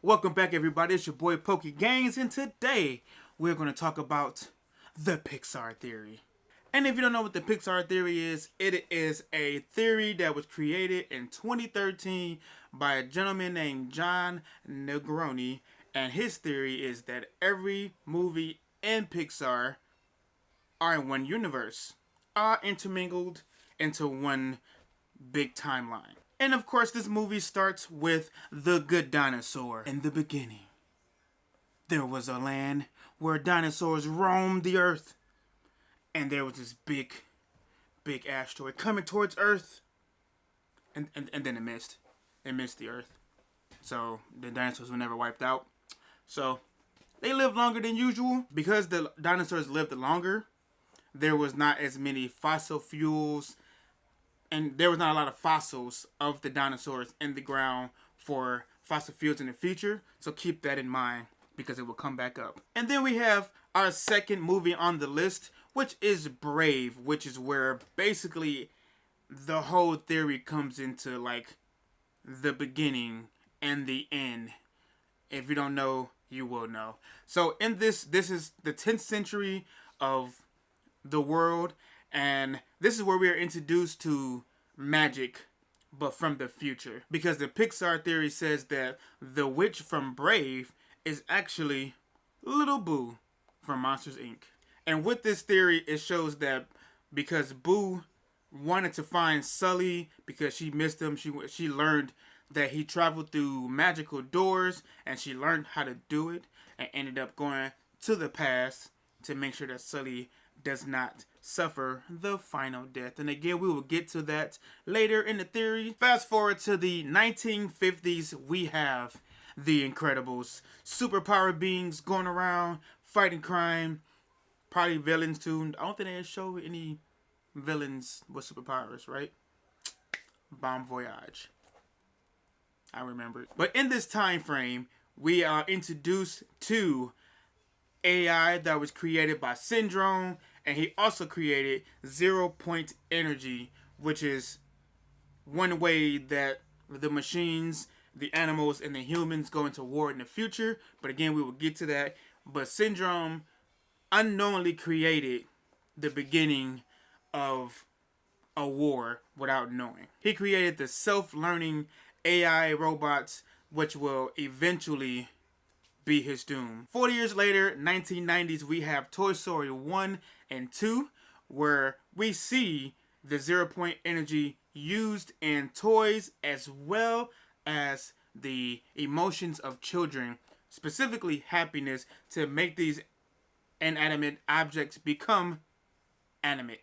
Welcome back, everybody. It's your boy PokeGainz, and today we're going to talk about the Pixar Theory. And if you don't know what the Pixar Theory is, it is a theory that was created in 2013 by a gentleman named John Negonie. And his theory is that every movie in Pixar are in one universe, are intermingled into one big timeline. And of course, this movie starts with the good dinosaur. In the beginning, there was a land where dinosaurs roamed the earth. And there was this big asteroid coming towards Earth. And then it missed. It missed the Earth. So the dinosaurs were never wiped out. So they lived longer than usual. Because the dinosaurs lived longer, there was not as many fossil fuels. And there was not a lot of fossils of the dinosaurs in the ground for fossil fuels in the future. So keep that in mind because it will come back up. And then we have our second movie on the list, which is Brave, which is where basically the whole theory comes into like the beginning and the end. If you don't know, you will know. So in this is the 10th century of the world. And this is where we are introduced to magic, but from the future. Because the Pixar theory says that the witch from Brave is actually Little Boo from Monsters, Inc. And with this theory, it shows that because Boo wanted to find Sully because she missed him, she learned that he traveled through magical doors and she learned how to do it and ended up going to the past to make sure that Sully does not suffer the final death. And again, we will get to that later in the theory. Fast forward to the 1950s, we have The Incredibles. Superpower beings going around fighting crime. Probably villains too. I don't think they show any villains with superpowers, right? Bon voyage. I remember it. But in this time frame, we are introduced to AI that was created by Syndrome, and he also created 0 point energy, which is one way that the machines, the animals, and the humans go into war in the future. But again, we will get to that. But Syndrome unknowingly created the beginning of a war without knowing. He created the self-learning AI robots, which will eventually be his doom. 40 years later, 1990s, we have Toy Story 1 and 2, where we see the 0 point energy used in toys as well as the emotions of children, specifically happiness, to make these inanimate objects become animate.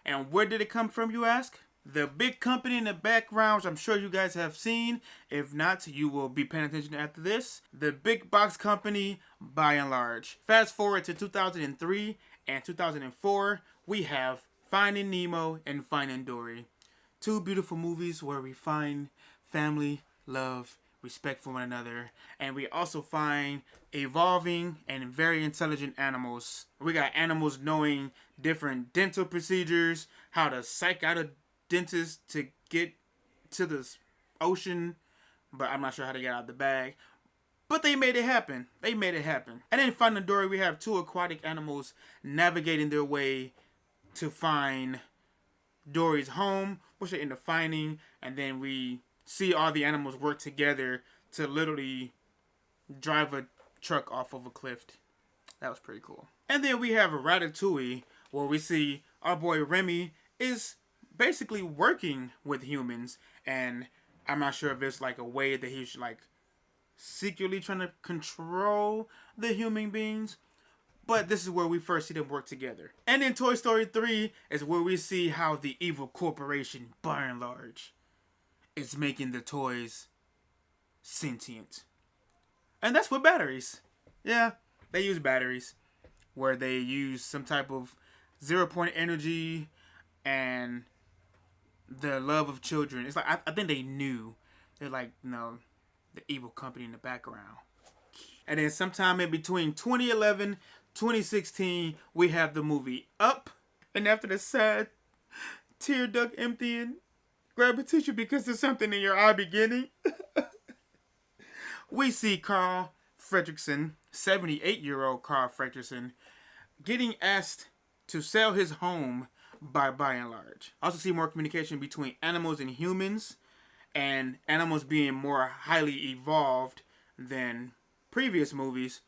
And where did it come from, you ask? The big company in the background, which I'm sure you guys have seen. If not, you will be paying attention after this. The big box company, by and large. Fast forward to 2003 and 2004, we have Finding Nemo and Finding Dory. Two beautiful movies where we find family, love, respect for one another. And we also find evolving and very intelligent animals. We got animals knowing different dental procedures, how to psych out a dentist to get to the ocean, but I'm not sure how to get out of the bag. But they made it happen. They made it happen. And in Finding Dory, we have two aquatic animals navigating their way to find Dory's home, which they end up finding. And then we see all the animals work together to literally drive a truck off of a cliff. That was pretty cool. And then we have Ratatouille, where we see our boy Remy is basically working with humans, and I'm not sure if it's like a way that he's like secretly trying to control the human beings, but this is where we first see them work together. And in Toy Story 3 is where we see how the evil corporation, by and large, is making the toys sentient. And that's with batteries. Yeah, they use batteries, where they use some type of 0 point energy and the love of children. It's like I think they knew. They're like, no, the evil company in the background. And then sometime in between 2011, 2016, we have the movie Up. And after the sad tear duct emptying, grab a tissue because there's something in your eye beginning. we see Carl Fredricksen, 78-year-old Carl Fredricksen, getting asked to sell his home by and large. Also see more communication between animals and humans, and animals being more highly evolved than previous movies,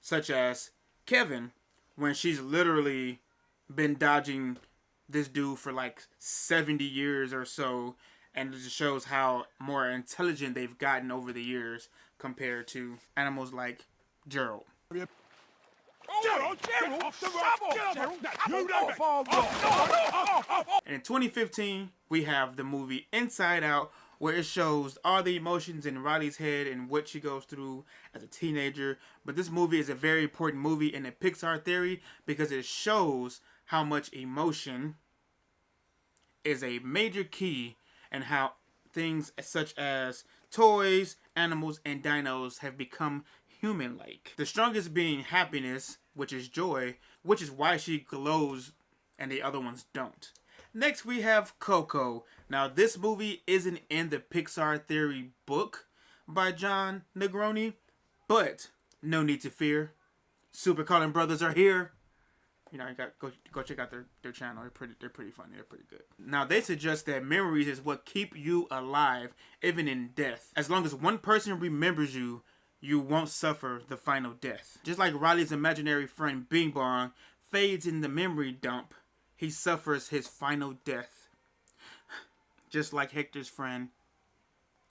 such as Kevin, when she's literally been dodging this dude for like 70 years or so, and it just shows how more intelligent they've gotten over the years compared to animals like Gerald. And in 2015, we have the movie Inside Out, where it shows all the emotions in Riley's head and what she goes through as a teenager. But this movie is a very important movie in the Pixar Theory because it shows how much emotion is a major key and how things such as toys, animals, and dinos have become human-like. The strongest being happiness, which is joy, which is why she glows and the other ones don't. Next we have Coco. Now this movie isn't in the Pixar Theory book by John Negonie, but no need to fear. Super Carlin Brothers are here. You know, you got go check out their channel. They're pretty funny. They're pretty good. Now they suggest that memories is what keep you alive even in death. As long as one person remembers you, you won't suffer the final death. Just like Riley's imaginary friend Bing Bong fades in the memory dump, he suffers his final death. Just like Hector's friend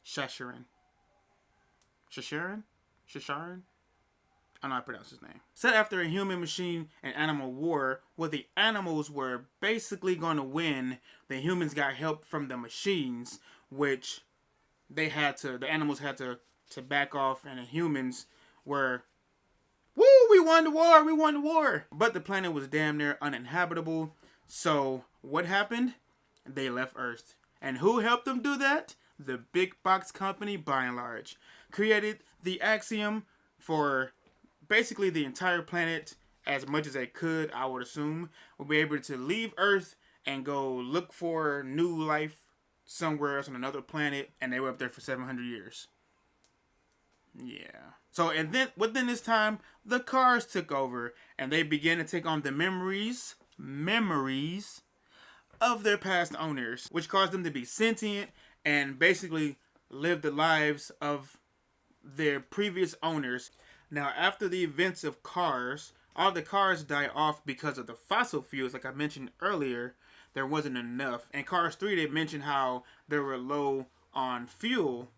Shasharan. Shasharan? I don't know how to pronounce his name. Set after a human, machine, and animal war, where the animals were basically going to win, the humans got help from the machines, which the animals had to back off, and the humans were, woo, we won the war. But the planet was damn near uninhabitable. So what happened? They left Earth. And who helped them do that? The big box company, by and large, created the axiom for basically the entire planet as much as they could, I would assume, will be able to leave Earth and go look for new life somewhere else on another planet, and they were up there for 700 years. Yeah. So, and then within this time, the cars took over, and they began to take on the memories of their past owners, which caused them to be sentient and basically live the lives of their previous owners. Now, after the events of Cars, all the cars die off because of the fossil fuels. Like I mentioned earlier, there wasn't enough. In Cars 3, they mentioned how they were low on fuel.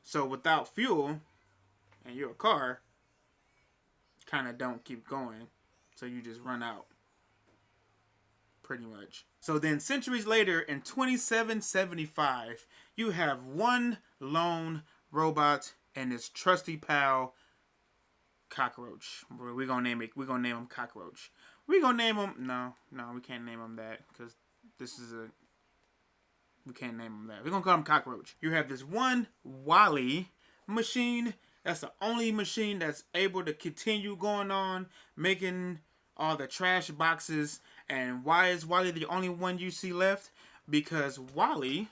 So without fuel, and you're a car, kind of don't keep going. So you just run out. Pretty much. So then centuries later, in 2775, you have one lone robot and his trusty pal, Cockroach. We're gonna name him Cockroach. We're gonna name him, no, we can't name him that, because we can't name him that. We're gonna call him Cockroach. You have this one Wally machine. That's the only machine that's able to continue going on, making all the trash boxes. And why is Wally the only one you see left? Because Wally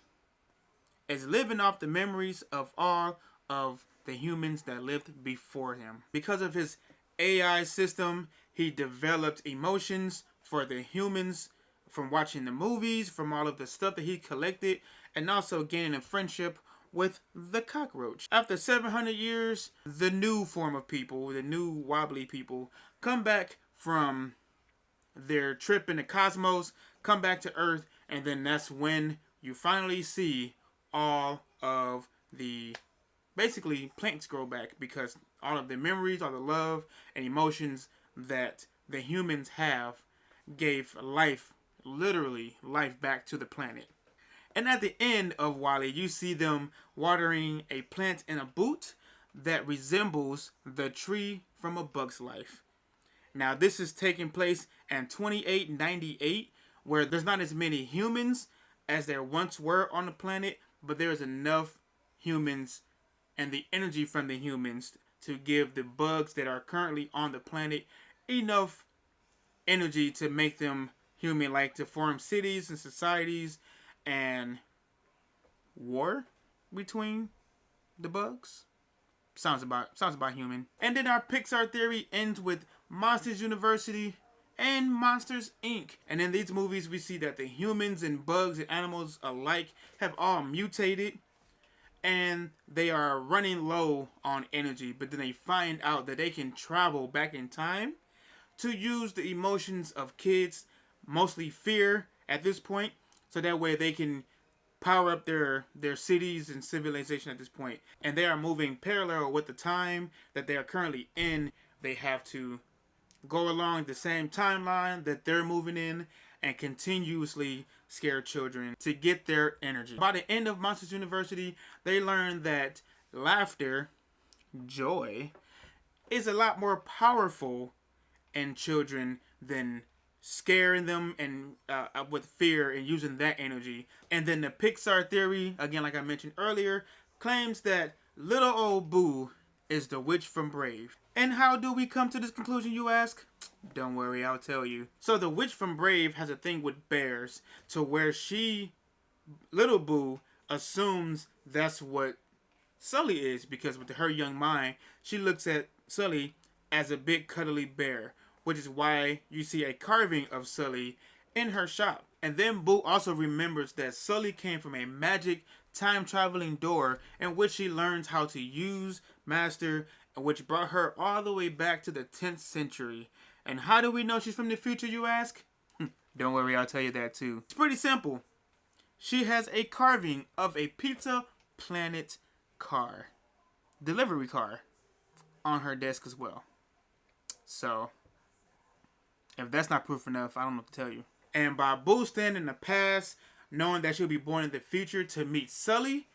is living off the memories of all of the humans that lived before him. Because of his AI system, he developed emotions for the humans from watching the movies, from all of the stuff that he collected, and also gaining a friendship with the cockroach. After 700 years, the new form of people, the new wobbly people, come back from their trip in the cosmos, come back to Earth, and then that's when you finally see all of the basically plants grow back, because all of the memories, all the love and emotions that the humans have gave life, literally life, back to the planet. And at the end of Wally, you see them watering a plant in a boot that resembles the tree from A Bug's Life. Now this is taking place in 2898, where there's not as many humans as there once were on the planet, but there's enough humans and the energy from the humans to give the bugs that are currently on the planet enough energy to make them human-like, to form cities and societies and war between the bugs. Sounds about human. And then our Pixar theory ends with Monsters University and Monsters Inc. And in these movies, we see that the humans and bugs and animals alike have all mutated, and they are running low on energy. But then they find out that they can travel back in time to use the emotions of kids, mostly fear at this point, so that way they can power up their cities and civilization at this point. And they are moving parallel with the time that they are currently in. They have to go along the same timeline that they're moving in and continuously scare children to get their energy. By the end of Monsters University, they learn that laughter, joy, is a lot more powerful in children than scaring them and with fear and using that energy. And then the Pixar theory, again, like I mentioned earlier, claims that little old Boo is the witch from Brave. And how do we come to this conclusion, you ask? Don't worry, I'll tell you. So the witch from Brave has a thing with bears, to where little Boo, assumes that's what Sully is, because with her young mind, she looks at Sully as a big cuddly bear, which is why you see a carving of Sully in her shop. And then Boo also remembers that Sully came from a magic time-traveling door in which she learns how to use, master, which brought her all the way back to the 10th century. And how do we know she's from the future, you ask? Don't worry, I'll tell you that too. It's pretty simple. She has a carving of a Pizza Planet car, delivery car, on her desk as well. So, if that's not proof enough, I don't know what to tell you. And by Boo standing in the past, knowing that she'll be born in the future to meet Sully,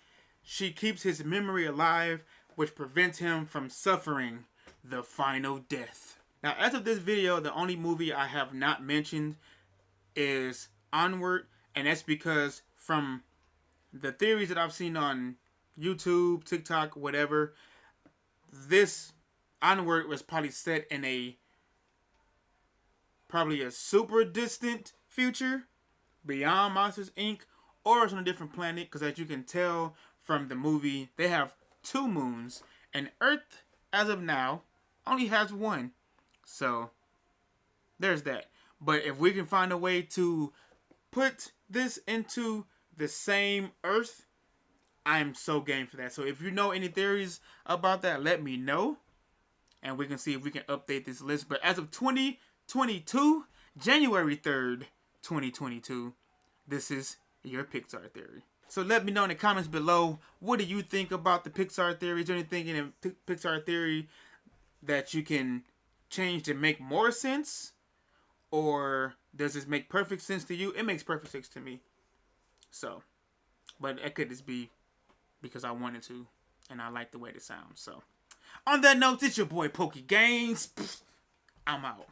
she keeps his memory alive, which prevents him from suffering the final death. Now, as of this video, the only movie I have not mentioned is Onward, and that's because from the theories that I've seen on YouTube, TikTok, whatever, this Onward was probably set in probably a super distant future beyond Monsters Inc. or it's on a different planet, because as you can tell from the movie, they have 2 moons, and Earth, as of now, only has 1. So, there's that. But if we can find a way to put this into the same Earth, I'm so game for that. So if you know any theories about that, let me know, and we can see if we can update this list. But as of 2022, January 3rd, 2022, this is your Pixar theory. So let me know in the comments below, what do you think about the Pixar theory? Is there anything in Pixar theory that you can change to make more sense? Or does this make perfect sense to you? It makes perfect sense to me. So, but it could just be because I wanted to, and I like the way it sounds. So, on that note, it's your boy PokeGainz. I'm out.